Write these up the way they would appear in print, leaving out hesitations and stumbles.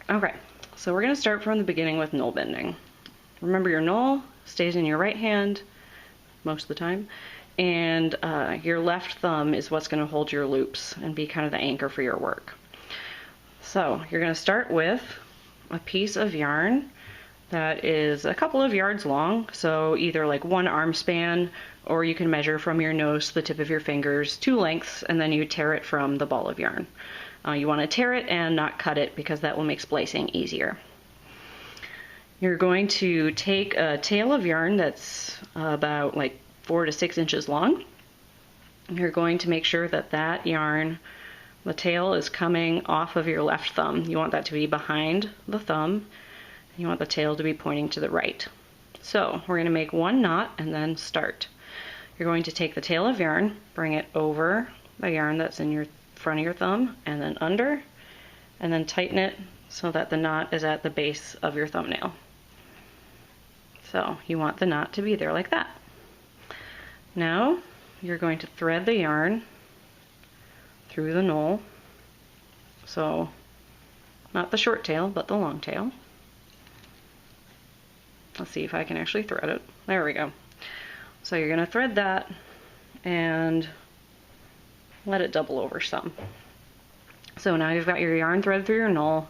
Okay, so we're going to start from the beginning with knoll bending. Remember, your knoll stays in your right hand most of the time, and your left thumb is what's going to hold your loops and be kind of the anchor for your work. So you're going to start with a piece of yarn that is a couple of yards long, so either like one arm span, or you can measure from your nose to the tip of your fingers 2 lengths, and then you tear it from the ball of yarn. You want to tear it and not cut it because that will make splicing easier. You're going to take a tail of yarn that's about like 4 to 6 inches long. You're going to make sure that that yarn, the tail, is coming off of your left thumb. You want that to be behind the thumb. You want the tail to be pointing to the right. So we're going to make 1 knot and then start. You're going to take the tail of yarn, bring it over the yarn that's in your front of your thumb, and then under, and then tighten it so that the knot is at the base of your thumbnail. So you want the knot to be there like that. Now you're going to thread the yarn through the knoll. So not the short tail, but the long tail. Let's see if I can actually thread it. There we go. So you're going to thread that and let it double over some. So now you've got your yarn thread through your knoll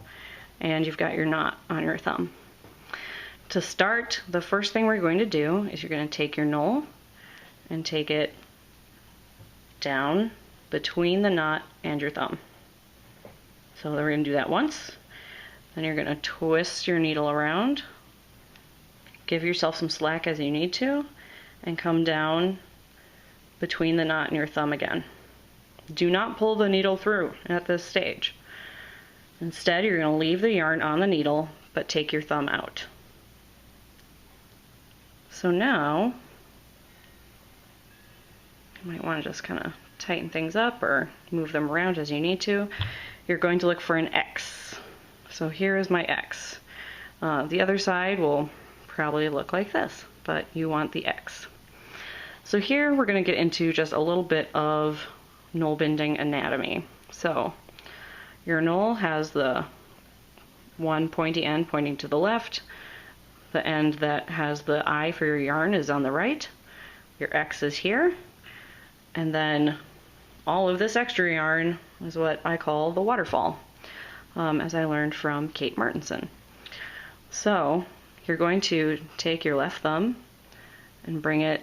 and you've got your knot on your thumb. To start, the first thing we're going to do is you're going to take your knoll and take it down between the knot and your thumb. So we're going to do that once. Then you're going to twist your needle around, give yourself some slack as you need to, and come down between the knot and your thumb again. Do not pull the needle through at this stage. Instead, you're going to leave the yarn on the needle, but take your thumb out. So now, you might want to just kind of tighten things up or move them around as you need to. You're going to look for an X. So here is my X. The other side will probably look like this, but you want the X. So here we're going to get into just a little bit of knoll bending anatomy. So your knoll has the one pointy end pointing to the left. The end that has the eye for your yarn is on the right. Your X is here. And then all of this extra yarn is what I call the waterfall, as I learned from Kate Martinson. So you're going to take your left thumb and bring it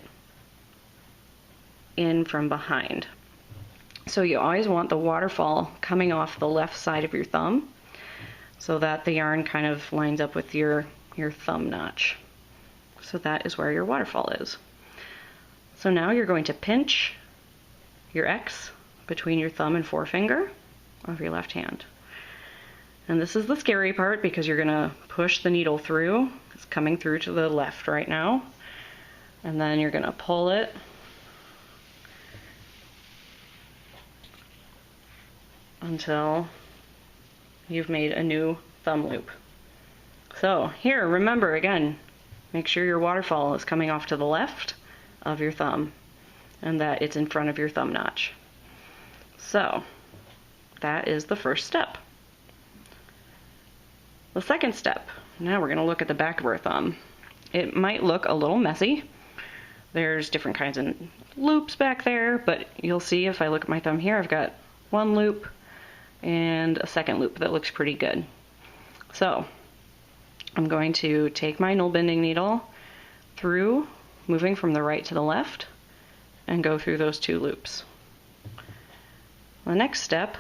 in from behind. So you always want the waterfall coming off the left side of your thumb so that the yarn kind of lines up with your thumb notch. So that is where your waterfall is. So now you're going to pinch your X between your thumb and forefinger of your left hand. And this is the scary part because you're going to push the needle through. It's coming through to the left right now. And then you're going to pull it until you've made a new thumb loop. So here, remember again, make sure your waterfall is coming off to the left of your thumb and that it's in front of your thumb notch. So that is the first step. The second step, now we're going to look at the back of our thumb. It might look a little messy. There's different kinds of loops back there, but you'll see if I look at my thumb here, I've got one loop and a second loop that looks pretty good. So I'm going to take my knoll bending needle through, moving from the right to the left, and go through those 2 loops. The next step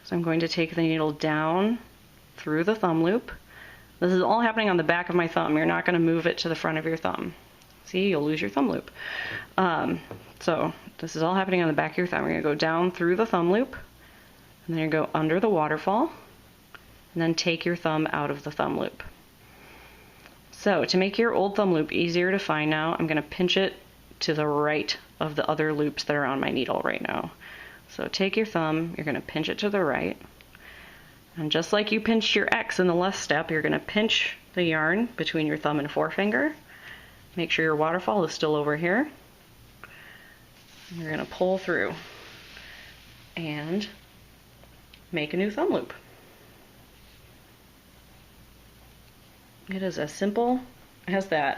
is I'm going to take the needle down through the thumb loop. This is all happening on the back of my thumb. You're not going to move it to the front of your thumb. See, you'll lose your thumb loop. So this is all happening on the back of your thumb. You're going to go down through the thumb loop, and then you go under the waterfall, and then take your thumb out of the thumb loop. So to make your old thumb loop easier to find now, I'm going to pinch it to the right of the other loops that are on my needle right now. So take your thumb, you're going to pinch it to the right, and just like you pinched your X in the left step, you're going to pinch the yarn between your thumb and forefinger. Make sure your waterfall is still over here. You're going to pull through and make a new thumb loop. It is as simple as that.